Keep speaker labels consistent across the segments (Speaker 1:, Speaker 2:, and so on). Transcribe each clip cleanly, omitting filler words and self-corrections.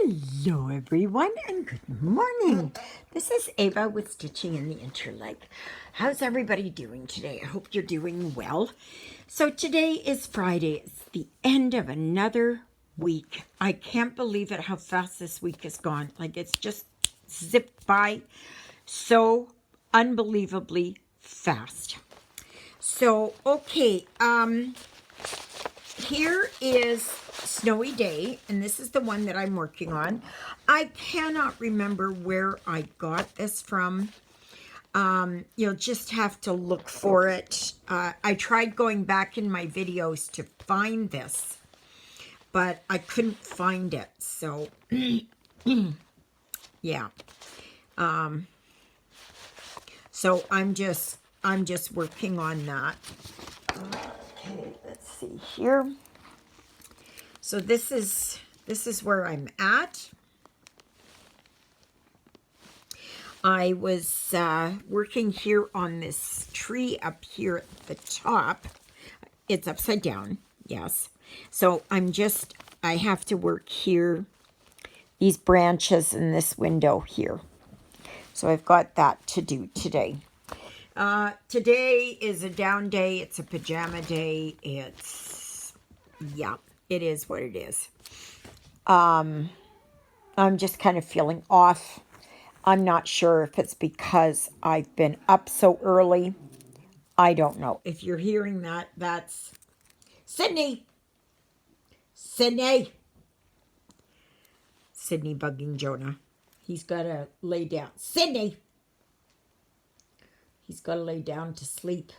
Speaker 1: Hello everyone and good morning. This is Eva with Stitching in the Interlake. How's everybody doing today? I hope you're doing well. So today is Friday. It's the end of another week. I can't believe it how fast this week has gone. Like it's just zipped by so unbelievably fast. So, okay, here is Snowy Day, and this is the one that I'm working on. I cannot remember where I got this from. You'll just have to look for it. I tried going back in my videos to find this, but I couldn't find it. So, yeah. So I'm just working on that. Okay, let's see here. So this is where I'm at. I was working here on this tree up here at the top. It's upside down, yes. So I have to work here, these branches in this window here. So I've got that to do today. Today is a down day. It's a pajama day. Yeah, it is what it is. I'm just kind of feeling off. I'm not sure if it's because I've been up so early. I don't know. If you're hearing that, that's Sydney. Sydney bugging Jonah. He's got to lay down. Sydney! He's got to lay down to sleep.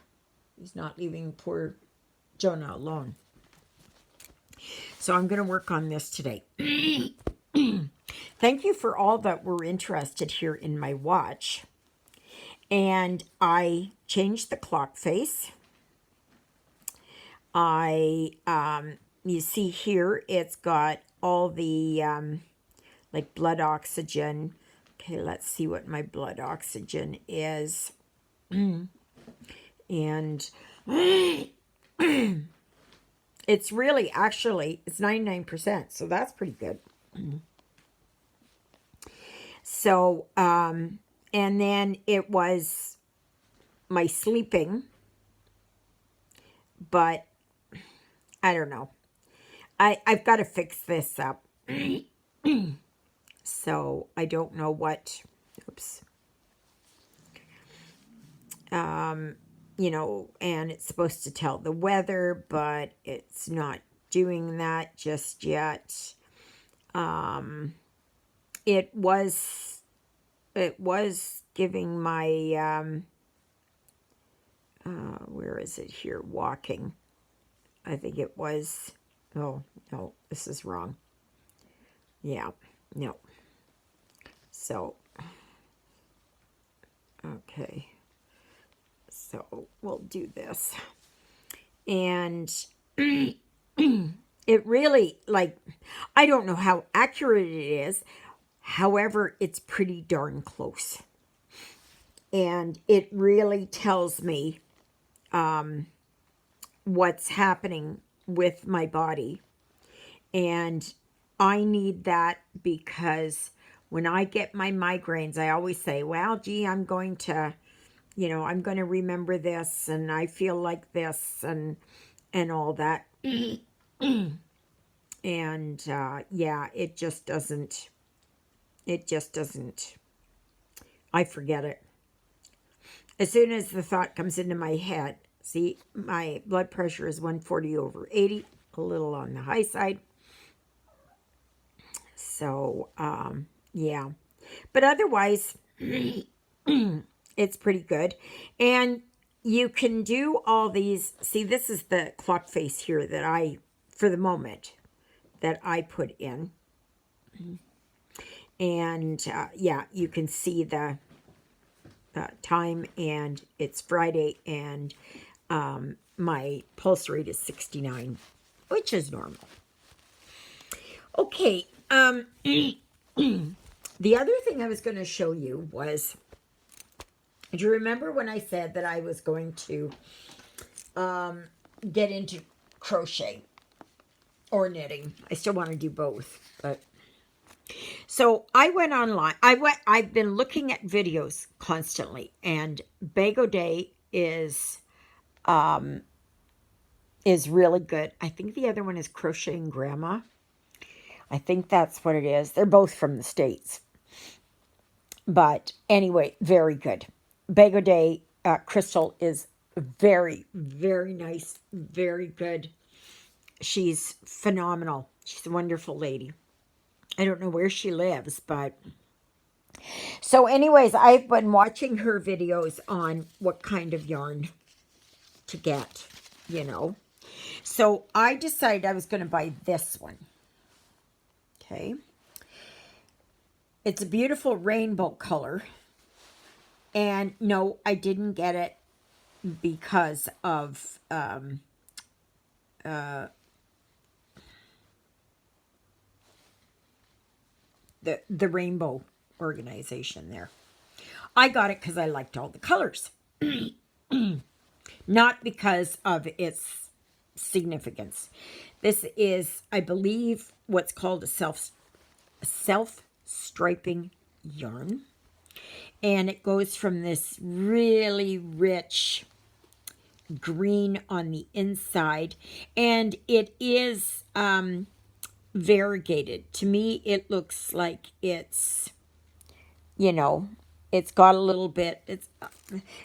Speaker 1: He's not leaving poor Jonah alone. So I'm going to work on this today. Thank you for all that were interested here in my watch. And I changed the clock face. You see here, it's got all the, like blood oxygen. Okay, let's see what my blood oxygen is. And it's really, actually, it's 99%. So that's pretty good. So, and then it was my sleeping, but I don't know. I've got to fix this up. So I don't know what, oops. You know, and it's supposed to tell the weather, but it's not doing that just yet. It was giving my, where is it here? Walking. I think it was, oh, no, this is wrong. Yeah, no. So, okay. So we'll do this. And it really, like, I don't know how accurate it is. However, it's pretty darn close. And it really tells me what's happening with my body. And I need that because when I get my migraines, I always say, well, gee, I'm going to, you know, I'm going to remember this and I feel like this and all that. And yeah, it just doesn't, I forget it. As soon as the thought comes into my head, see, my blood pressure is 140/80, a little on the high side. So, yeah. But otherwise, it's pretty good. And you can do all these. See, this is the clock face here that for the moment, that I put in. And, yeah, you can see the time, and it's Friday, and my pulse rate is 69, which is normal. Okay, the other thing I was going to show you was, do you remember when I said that I was going to get into crochet or knitting? I still want to do both, but So I went online. I've been looking at videos constantly, and Bago Day is really good. I think the other one is Crocheting Grandma. I think that's what it is. They're both from the States. But anyway, very good. Bago Day Crystal is very, very nice, very good. She's phenomenal. She's a wonderful lady. I don't know where she lives, but so anyways, I've been watching her videos on what kind of yarn to get, you know. So I decided I was going to buy this one. Okay. It's a beautiful rainbow color. And no, I didn't get it because of the rainbow organization there. I got it because I liked all the colors. Not because of its significance. This is, I believe, what's called a self-striping yarn. And it goes from this really rich green on the inside. And it is variegated. To me, it looks like it's, you know, it's got a little bit,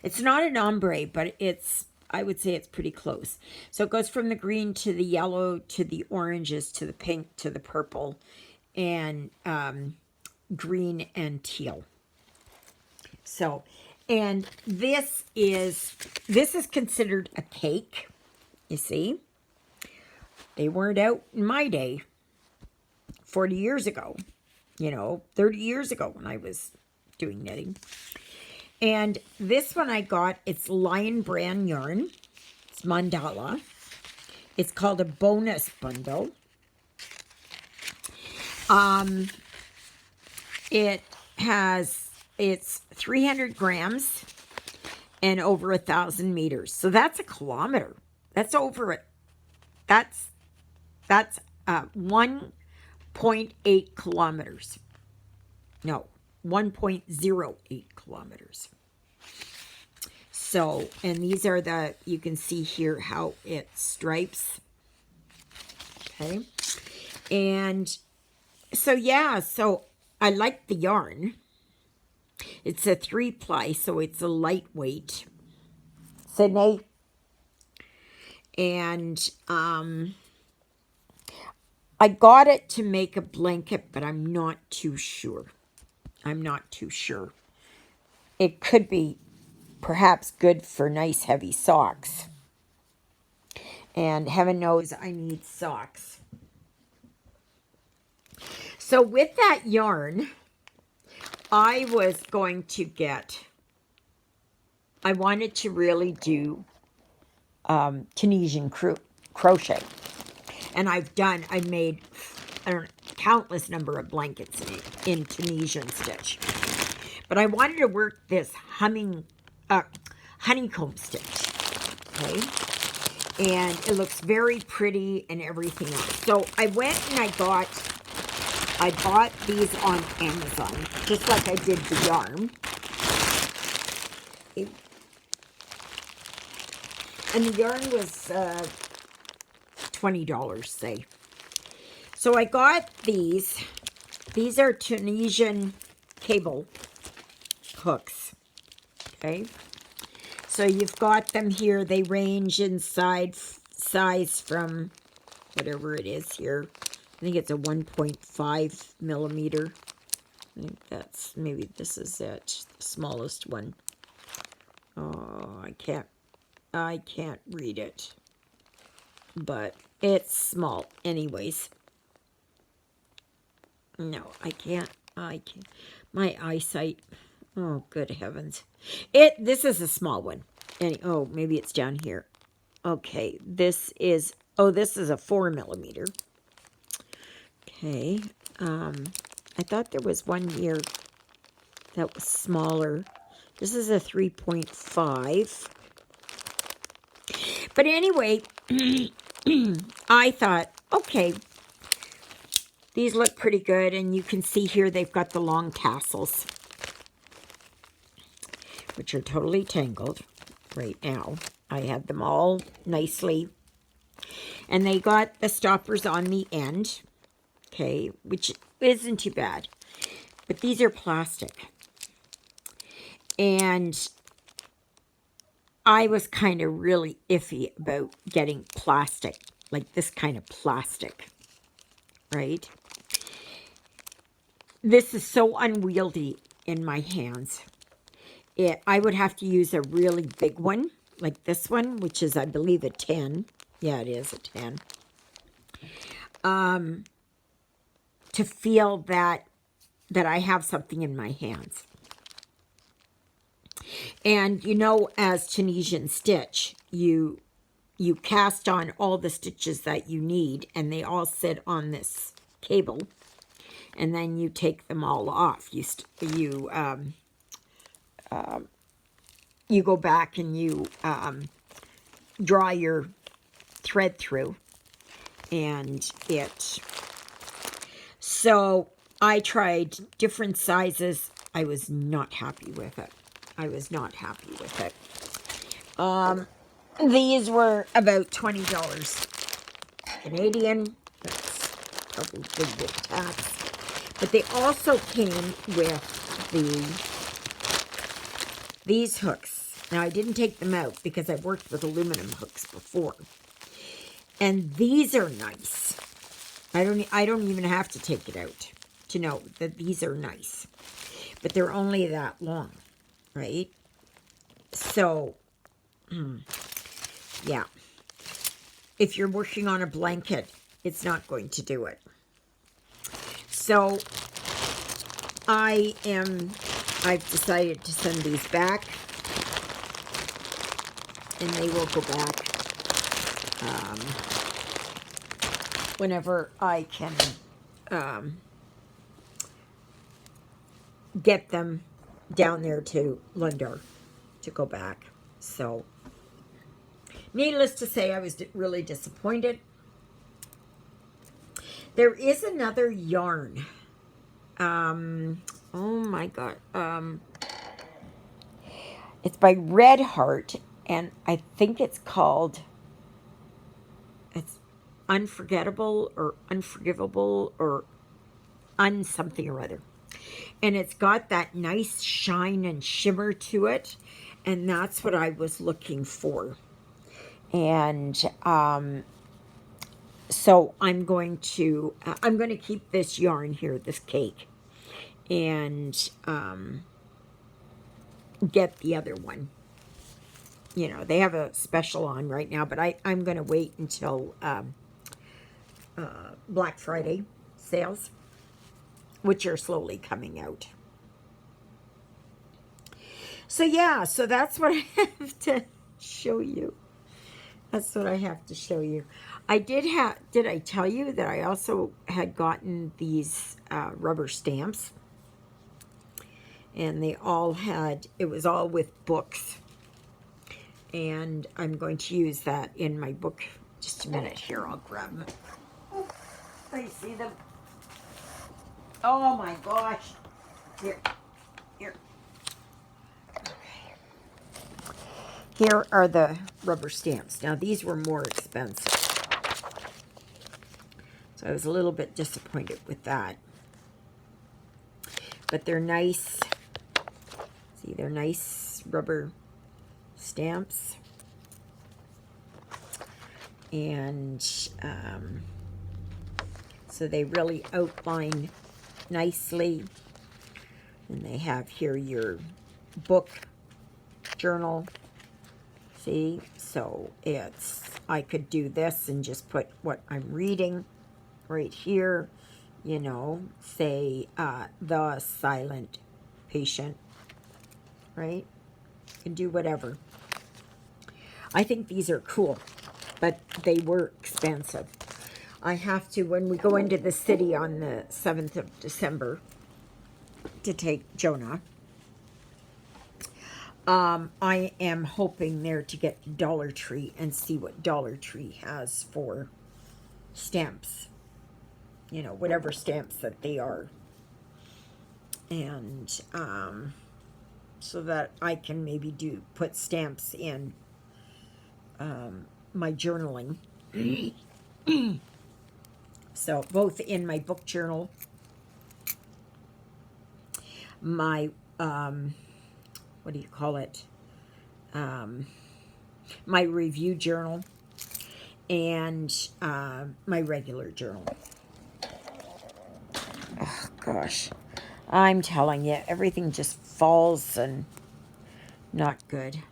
Speaker 1: it's not an ombre, but it's, I would say it's pretty close. So it goes from the green to the yellow to the oranges to the pink to the purple and green and teal. So, and this is considered a cake, you see. They weren't out in my day 40 years ago, you know, 30 years ago when I was doing knitting. And this one I got, it's Lion Brand yarn. It's mandala. It's called a bonus bundle. It's 300 grams and over 1,000 meters. So that's a kilometer. That's over it. That's 1.8 kilometers. No, 1.08 kilometers. So, and these are the, you can see here how it stripes. Okay. And so, yeah, so I like the yarn. It's a 3-ply, so it's a lightweight. Sydney. And I got it to make a blanket, but I'm not too sure. I'm not too sure. It could be perhaps good for nice heavy socks. And heaven knows I need socks. So with that yarn, I was going to get, I wanted to really do Tunisian crochet. And I made, I don't know, countless number of blankets in Tunisian stitch. But I wanted to work this honeycomb stitch, okay? And it looks very pretty and everything else. So I went and I bought these on Amazon, just like I did the yarn. And the yarn was $20, say. So I got these. These are Tunisian cable hooks. Okay. So you've got them here. They range in size from whatever it is here. I think it's a 1.5 millimeter. I think that's, maybe this is it, the smallest one. Oh, I can't read it. But it's small anyways. No, I can't. My eyesight. Oh, good heavens. This is a small one. Oh, maybe it's down here. Okay, this is a 4 millimeter. Okay. I thought there was one here that was smaller. This is a 3.5. But anyway, I thought, okay, These look pretty good, and you can see here they've got the long tassels, which are totally tangled right now. I have them all nicely. And they got the stoppers on the end, okay, which isn't too bad. But these are plastic. And I was kind of really iffy about getting plastic, like this kind of plastic, right? This is so unwieldy in my hands. I would have to use a really big one, like this one, which is, I believe, a 10. Yeah, it is a 10. To feel that I have something in my hands. And you know, as Tunisian stitch, you cast on all the stitches that you need, and they all sit on this cable, and then you take them all off. You go back and you draw your thread through, and so I tried different sizes. I was not happy with it. These were about $20 Canadian. That's probably big with tax. But they also came with these hooks. Now, I didn't take them out because I've worked with aluminum hooks before. And these are nice. I don't even have to take it out to know that these are nice. But they're only that long, right? So, yeah. If you're working on a blanket, it's not going to do it. So, I've decided to send these back. And they will go back whenever I can get them down there to Lundar to go back. So, needless to say, I was really disappointed. There is another yarn. Oh my God. It's by Red Heart, and I think it's called, it's Unforgettable or Unforgivable or something or other. And it's got that nice shine and shimmer to it. And that's what I was looking for. And so I'm going to keep this yarn here, this cake. And get the other one. You know, they have a special on right now, but I'm going to wait until Black Friday sales, which are slowly coming out. So yeah, so that's what I have to show you. I did I tell you that I also had gotten these rubber stamps? And they all had, it was all with books. And I'm going to use that in my book. Just a minute here, I'll grab them. I see them. Oh my gosh. Here. Okay. Here are the rubber stamps. Now these were more expensive. So I was a little bit disappointed with that. But they're nice. See, they're nice rubber stamps. And so they really outline nicely. And they have here your book journal. See, so I could do this and just put what I'm reading right here. You know, say the silent patient, right? You can do whatever. I think these are cool, but they were expensive. I have to, when we go into the city on the 7th of December to take Jonah, I am hoping there to get Dollar Tree and see what Dollar Tree has for stamps. you know, whatever stamps that they are. And so that I can maybe put stamps in my journaling. So both in my book journal, my what do you call it? My review journal, and my regular journal. Oh gosh, I'm telling you, everything just falls and not good.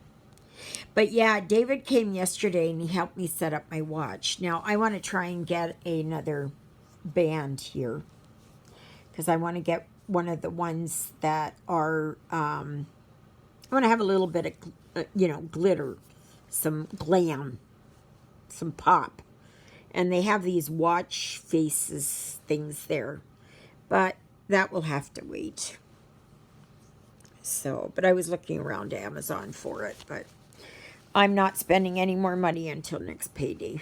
Speaker 1: But yeah, David came yesterday and he helped me set up my watch. Now I want to try and get another band here, because I want to get one of the ones that are, I want to have a little bit of, you know, glitter, some glam, some pop. And they have these watch faces things there. But that will have to wait. So, but I was looking around Amazon for it, but I'm not spending any more money until next payday.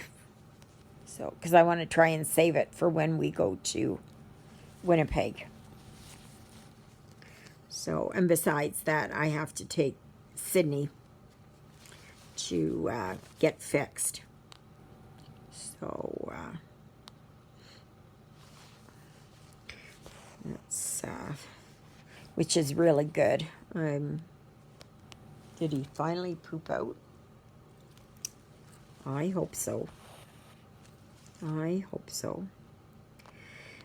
Speaker 1: So, because I want to try and save it for when we go to Winnipeg. So, and besides that, I have to take Sydney to get fixed. So, that's, which is really good. Did he finally poop out? I hope so. I hope so.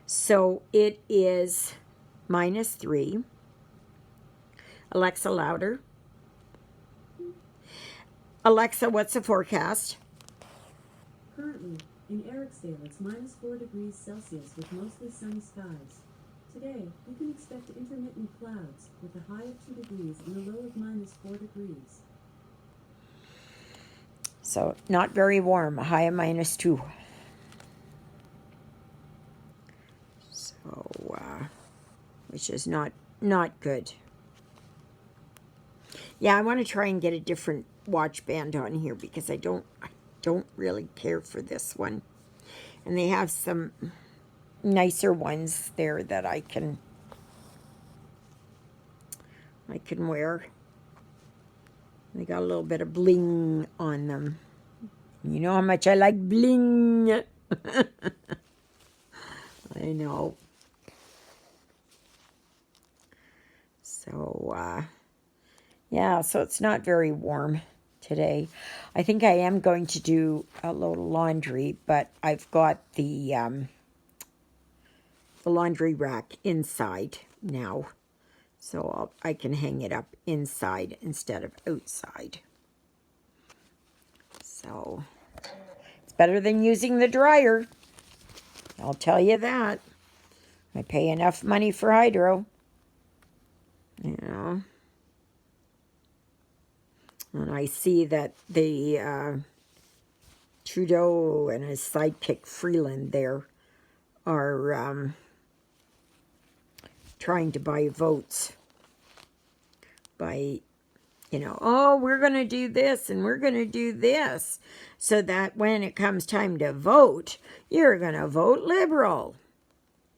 Speaker 1: So it is -3. Alexa, louder. Alexa, what's the forecast?
Speaker 2: Currently, in Eriksdale, it's -4 degrees Celsius with mostly sunny skies. Today, you can expect intermittent clouds with a high of 2 degrees and a low of -4 degrees.
Speaker 1: So not very warm, a high of -2. So, which is not good. Yeah, I want to try and get a different watch band on here because I don't really care for this one. And they have some nicer ones there that I can wear. They got a little bit of bling on them. You know how much I like bling. I know. So, yeah, so it's not very warm today. I think I am going to do a load of laundry, but I've got the laundry rack inside now. So I can hang it up inside instead of outside. So it's better than using the dryer. I'll tell you that. I pay enough money for hydro. You know. And I see that the Trudeau and his sidekick Freeland there are trying to buy votes by, you know, oh, we're going to do this and we're going to do this, so that when it comes time to vote, you're going to vote Liberal.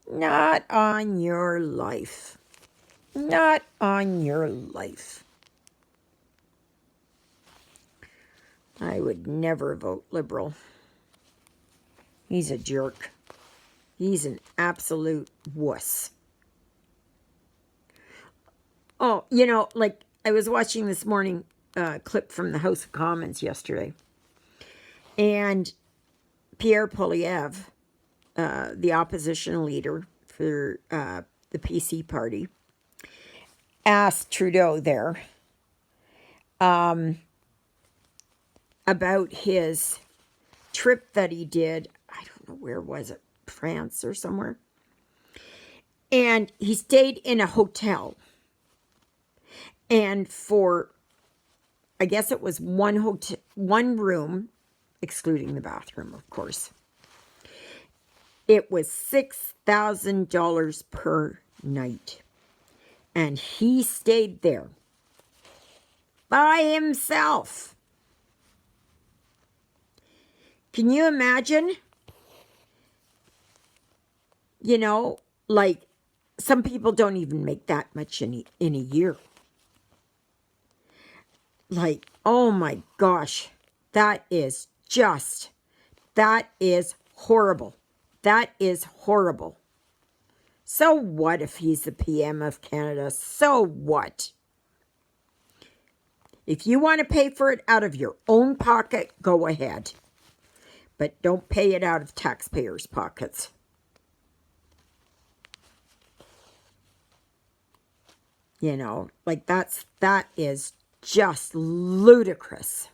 Speaker 1: Not on your life. Not on your life. I would never vote Liberal. He's a jerk. He's an absolute wuss. Oh, you know, like I was watching this morning clip from the House of Commons yesterday. And Pierre Poilievre, the opposition leader for the PC party, asked Trudeau there about his trip that he did. I don't know, where was it? France or somewhere. And he stayed in a hotel. And for, I guess it was one room, excluding the bathroom, of course, it was $6,000 per night. And he stayed there by himself. Can you imagine? You know, like some people don't even make that much in a year. Like, oh my gosh, that is horrible. That is horrible. So what if he's the PM of Canada? So what? If you want to pay for it out of your own pocket, go ahead. But don't pay it out of taxpayers' pockets. You know, like that is just ludicrous.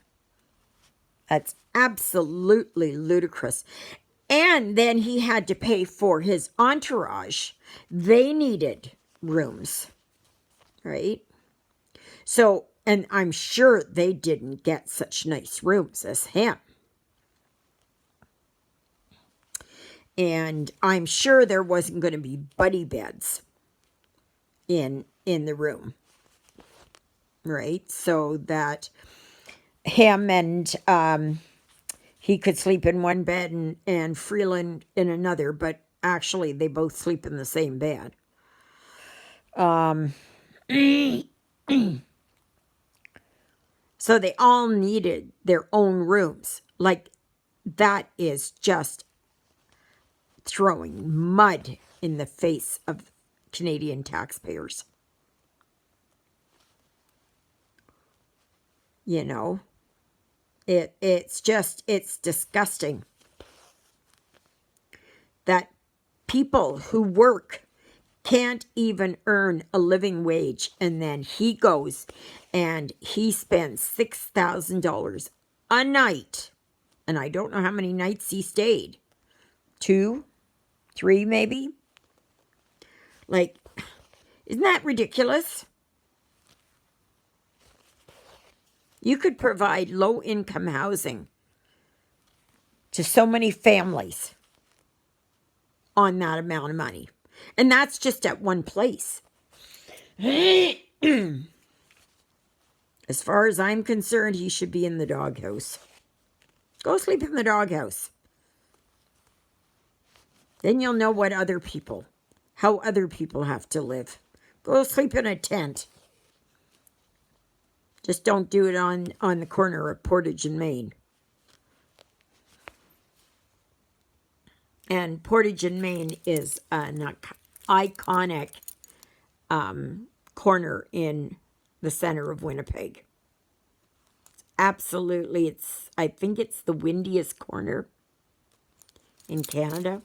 Speaker 1: That's absolutely ludicrous. And then he had to pay for his entourage. They needed rooms, right? So, and I'm sure they didn't get such nice rooms as him. And I'm sure there wasn't going to be buddy beds in the room, right? So that him and he could sleep in one bed and Freeland in another, but actually they both sleep in the same bed. So they all needed their own rooms. Like, that is just throwing mud in the face of Canadian taxpayers. You know, it's disgusting that people who work can't even earn a living wage, and then he goes and he spends $6,000 a night, and I don't know how many nights he stayed. 2, 3 maybe. Like, isn't that ridiculous? You could provide low-income housing to so many families on that amount of money. And that's just at one place. As far as I'm concerned, he should be in the doghouse. Go sleep in the doghouse. Then you'll know how other people have to live. Go sleep in a tent. Just don't do it on the corner of Portage and Main. And Portage and Main is an iconic corner in the center of Winnipeg. Absolutely, I think it's the windiest corner in Canada.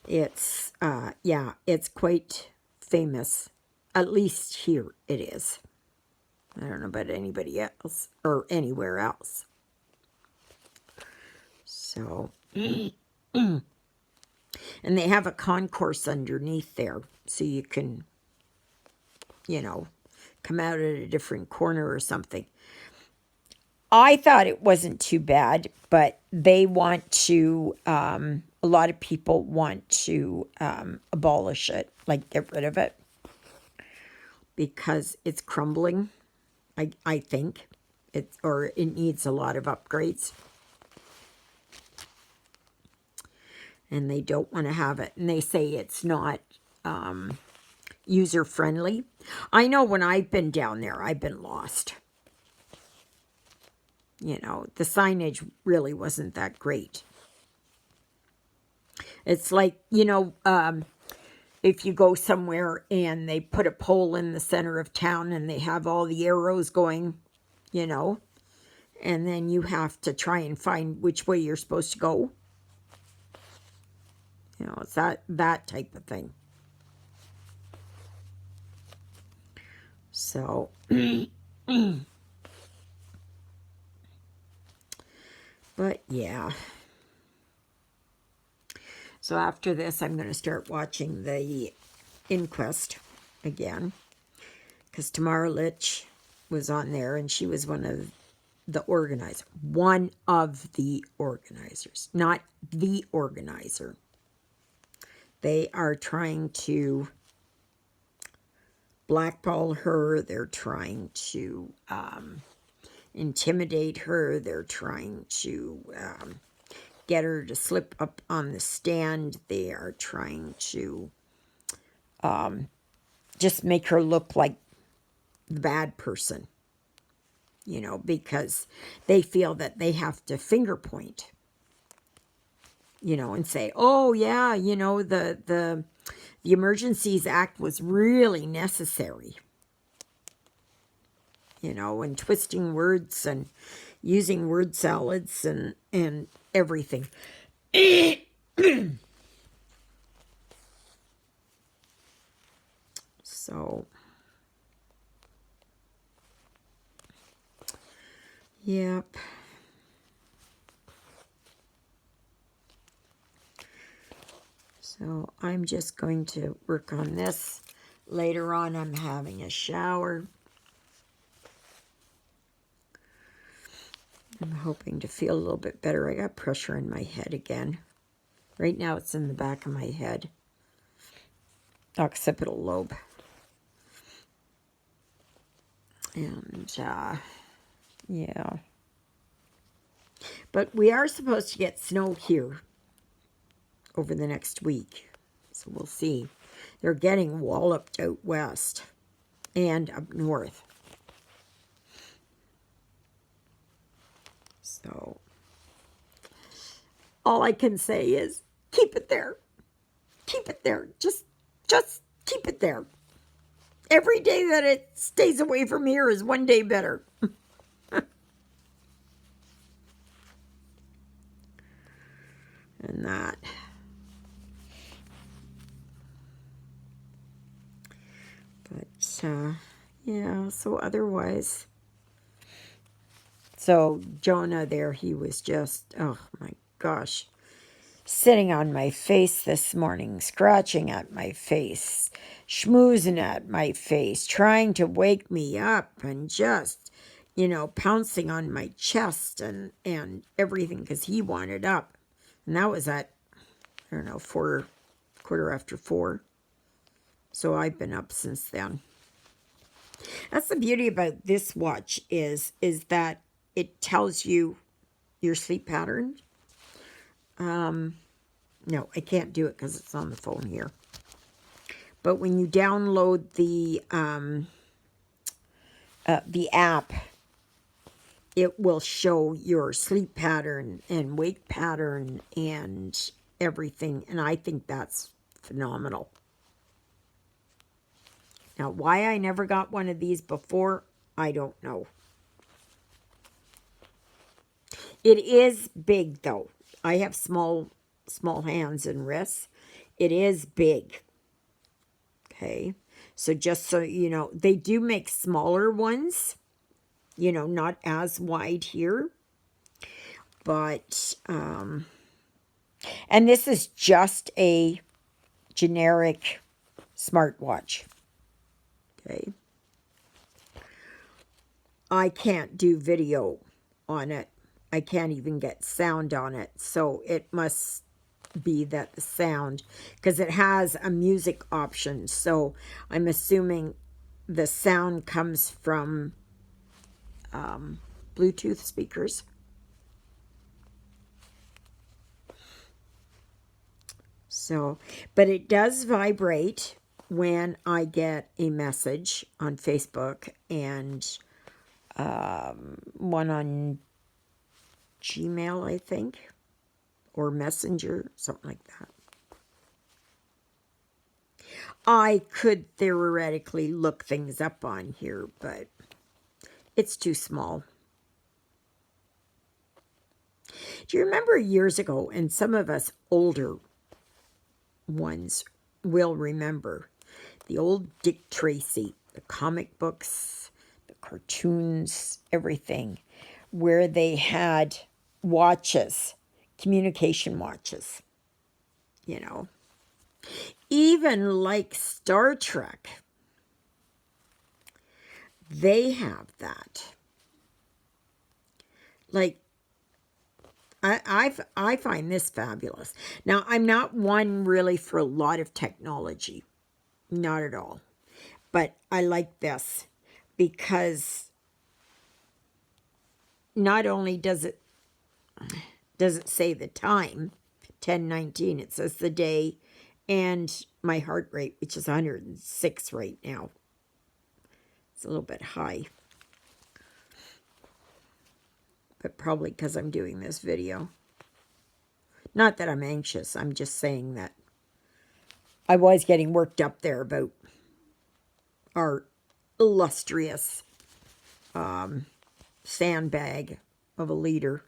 Speaker 1: It's quite famous. At least here it is. I don't know about anybody else or anywhere else. So, and they have a concourse underneath there, so you can, come out at a different corner or something. I thought it wasn't too bad, but they want to, a lot of people want to abolish it, like get rid of it, because it's crumbling, I think. It needs a lot of upgrades. And they don't want to have it. And they say it's not user-friendly. I know when I've been down there, I've been lost. The signage really wasn't that great. It's like, if you go somewhere and they put a pole in the center of town and they have all the arrows going, and then you have to try and find which way you're supposed to go. It's that type of thing. So, but yeah. So after this, I'm going to start watching the inquest again. Because Tamara Litch was on there, and she was one of the organizers. One of the organizers. Not the organizer. They are trying to blackball her. They're trying to intimidate her. They're trying to get her to slip up on the stand. They are trying to just make her look like the bad person, you know, because they feel that they have to finger point, you know, and say, oh yeah, you know, the Emergencies Act was really necessary, you know, and twisting words and using word salads and everything. So, yep. So I'm just going to work on this. Later on, I'm having a shower. I'm hoping to feel a little bit better. I got pressure in my head again. Right now, it's in the back of my head. Occipital lobe. And, yeah. But we are supposed to get snow here over the next week. So we'll see. They're getting walloped out west and up north. So all I can say is keep it there. Keep it there. Just keep it there. Every day that it stays away from here is one day better. And that. But, yeah, so otherwise. So Jonah there, he was just, oh my gosh, sitting on my face this morning, scratching at my face, schmoozing at my face, trying to wake me up and just, you know, pouncing on my chest and everything because he wanted up. And that was at, I don't know, 4:15. So I've been up since then. That's the beauty about this watch is that it tells you your sleep pattern. No, I can't do it because it's on the phone here. But when you download the app, it will show your sleep pattern and wake pattern and everything. And I think that's phenomenal. Now, why I never got one of these before, I don't know. It is big, though. I have small hands and wrists. It is big. Okay. So just so you know, they do make smaller ones, you know, not as wide here. But, and this is just a generic smartwatch. Okay. I can't do video on it. I can't even get sound on it. So it must be that the sound, because it has a music option. So I'm assuming the sound comes from Bluetooth speakers. So, but it does vibrate when I get a message on Facebook and one on Gmail, I think, or Messenger, something like that. I could theoretically look things up on here, but it's too small. Do you remember years ago, and some of us older ones will remember, the old Dick Tracy, the comic books, the cartoons, everything, where they had watches, communication watches, you know. Even like Star Trek, they have that. Like, I find this fabulous. Now, I'm not one really for a lot of technology. Not at all. But I like this because not only does it doesn't say the time, 10:19. It says the day and my heart rate, which is 106 right now. It's a little bit high. But probably because I'm doing this video. Not that I'm anxious. I'm just saying that I was getting worked up there about our illustrious sandbag of a leader.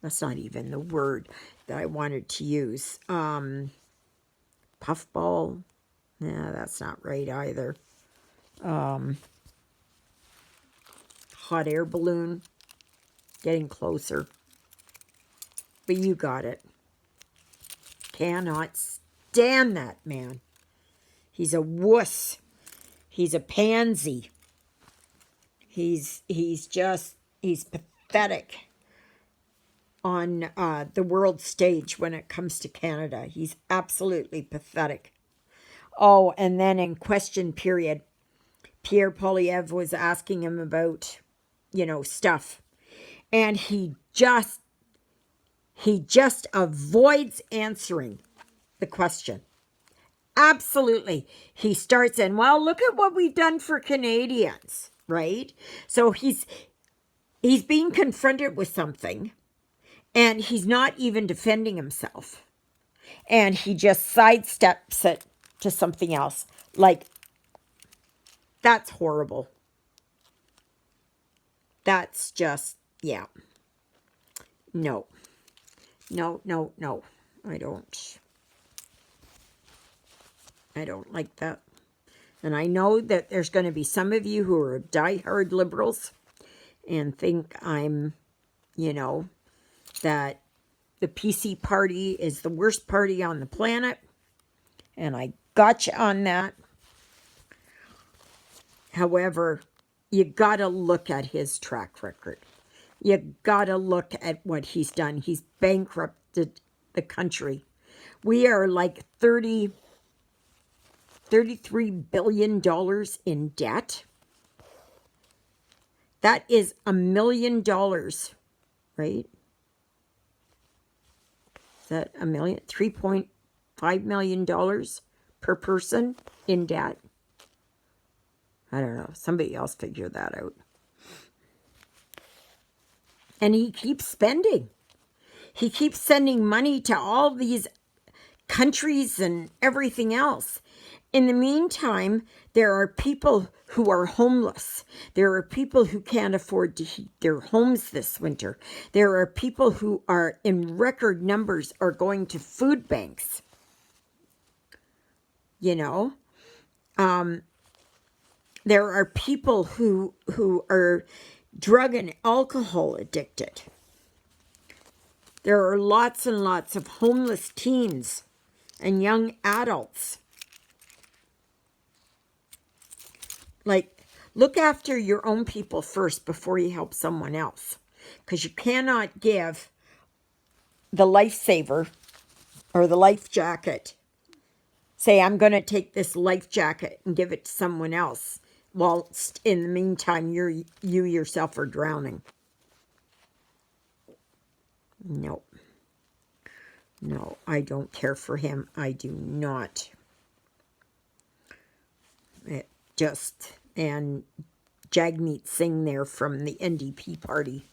Speaker 1: That's not even the word that I wanted to use. Puffball. Yeah, that's not right either. Hot air balloon. Getting closer. But you got it. Cannot stand that man. He's a wuss. He's a pansy. He's pathetic on the world stage when it comes to Canada. He's absolutely pathetic. Oh, and then in question period, Pierre Poilievre was asking him about, stuff. And he just avoids answering the question. Absolutely. He starts in, well, look at what we've done for Canadians, right? So he's being confronted with something, and he's not even defending himself. And he just sidesteps it to something else. Like, that's horrible. That's just, yeah. No. No. I don't like that. And I know that there's going to be some of you who are diehard liberals and think I'm, that the PC party is the worst party on the planet. And I got you on that. However, you got to look at his track record. You got to look at what he's done. He's bankrupted the country. We are like $33 billion in debt. That is $1 million, right? Is that $1 million? $3.5 million per person in debt. I don't know. Somebody else figure that out. And he keeps spending. He keeps sending money to all these countries and everything else. In the meantime, there are people who are homeless. There are people who can't afford to heat their homes this winter. There are people who are in record numbers are going to food banks. There are people who are drug and alcohol addicted. There are lots and lots of homeless teens and young adults. Like, look after your own people first before you help someone else. Because you cannot give the lifesaver or the life jacket. Say, I'm going to take this life jacket and give it to someone else. Whilst in the meantime, you yourself are drowning. No, I don't care for him. I do not. And Jagmeet Singh there from the NDP party.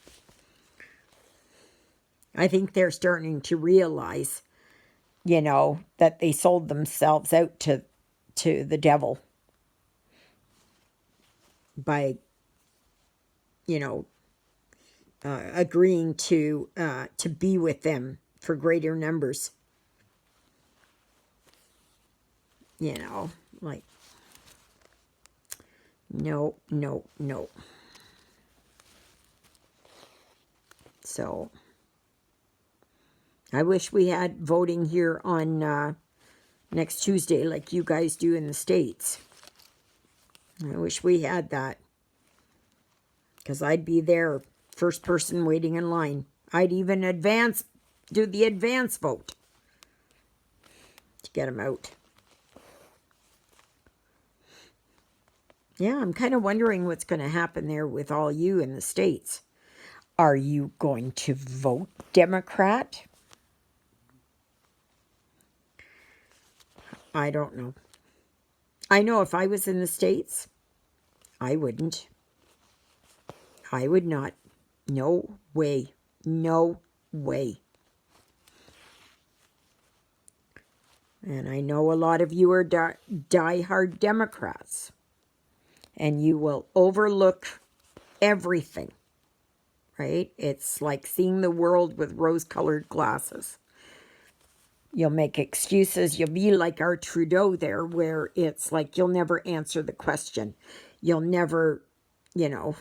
Speaker 1: I think they're starting to realize, that they sold themselves out to the devil by, agreeing to be with them for greater numbers. Like, no. So, I wish we had voting here on next Tuesday like you guys do in the States. I wish we had that. Because I'd be there, first person waiting in line. I'd even do the advance vote to get them out. Yeah, I'm kind of wondering what's going to happen there with all you in the States. Are you going to vote Democrat? I don't know. I know if I was in the States, I wouldn't. I would not. No way. No way. And I know a lot of you are die-hard Democrats. And you will overlook everything. Right? It's like seeing the world with rose-colored glasses. You'll make excuses. You'll be like our Trudeau there, where it's like you'll never answer the question. You'll never, you know.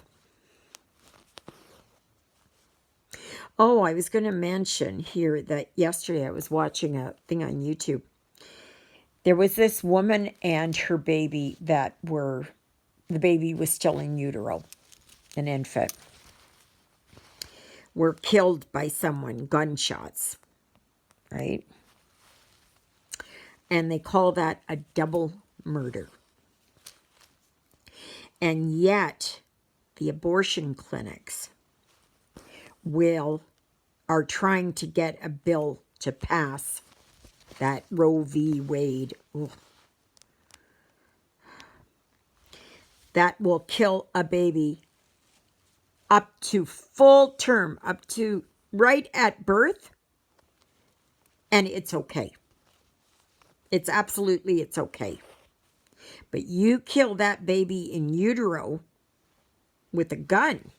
Speaker 1: Oh, I was going to mention here that yesterday I was watching a thing on YouTube. There was this woman and her baby the baby was still in utero, an infant, were killed by someone, gunshots, right? And they call that a double murder. And yet, the abortion clinics are trying to get a bill to pass, that Roe v. Wade. Ugh. That will kill a baby up to full term, up to right at birth, and it's okay. It's okay. But you kill that baby in utero with a gun,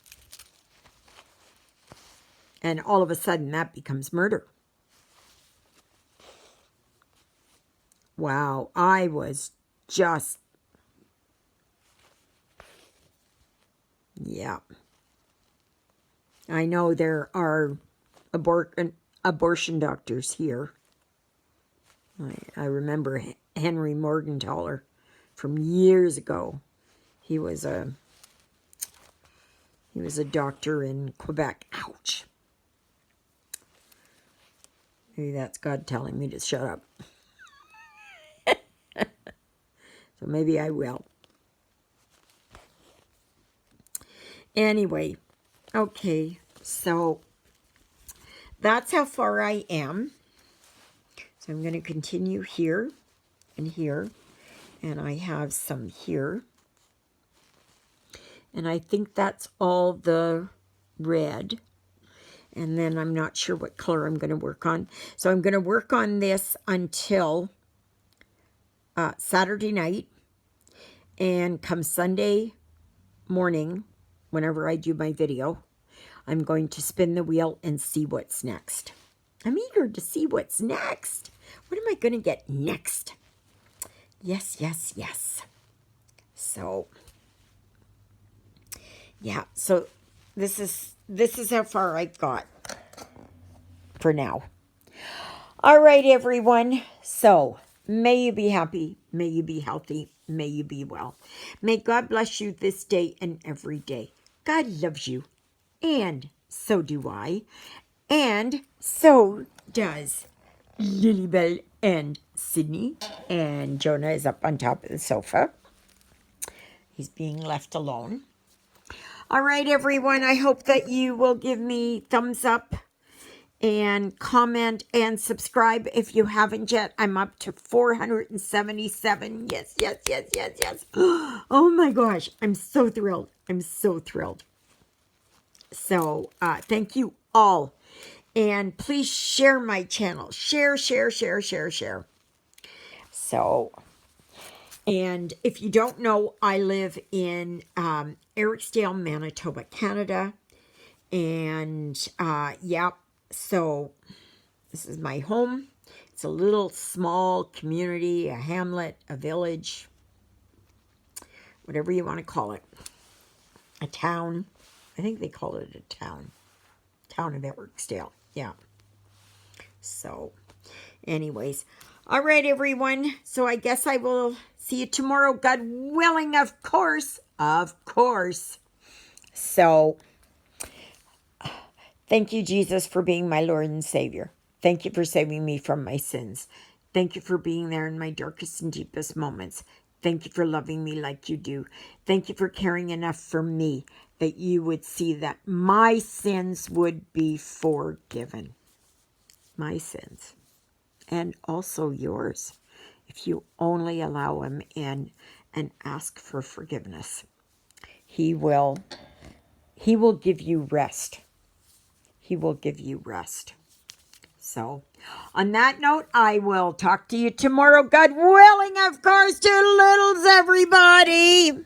Speaker 1: and all of a sudden that becomes murder. Wow, I was just, yeah. I know there are abortion doctors here. I remember Henry Morgentaler from years ago. He was a doctor in Quebec. Ouch. Maybe that's God telling me to shut up. So maybe I will. Anyway, okay, so that's how far I am. So I'm going to continue here and here. And I have some here. And I think that's all the red. And then I'm not sure what color I'm going to work on. So I'm going to work on this until Saturday night. And come Sunday morning, whenever I do my video, I'm going to spin the wheel and see what's next. I'm eager to see what's next. What am I going to get next? Yes, yes, yes. So, yeah. So this is how far I got for now. All right, everyone. So may you be happy. May you be healthy. May you be well. May God bless you this day and every day. God loves you. And so do I. And so does Lilybell and Sydney. And Jonah is up on top of the sofa. He's being left alone. All right, everyone. I hope that you will give me thumbs up and comment and subscribe if you haven't yet. I'm up to 477. Yes, yes, yes, yes, yes. Oh my gosh. I'm so thrilled. I'm so thrilled. So thank you all. And please share my channel. Share, share, share, share, share. So, and if you don't know, I live in Eriksdale, Manitoba, Canada. And yeah, so this is my home. It's a little small community, a hamlet, a village, whatever you want to call it. A town. I think they call it a town. Town of Eriksdale. Yeah. So, anyways. All right, everyone. So I guess I will see you tomorrow, God willing, of course. Of course. So, thank you, Jesus, for being my Lord and Savior. Thank you for saving me from my sins. Thank you for being there in my darkest and deepest moments. Thank you for loving me like you do. Thank you for caring enough for me. that you would see that my sins would be forgiven. My sins. And also yours. If you only allow him in and ask for forgiveness. He will give you rest. He will give you rest. So, on that note, I will talk to you tomorrow. God willing, of course, toodle-oodles, everybody.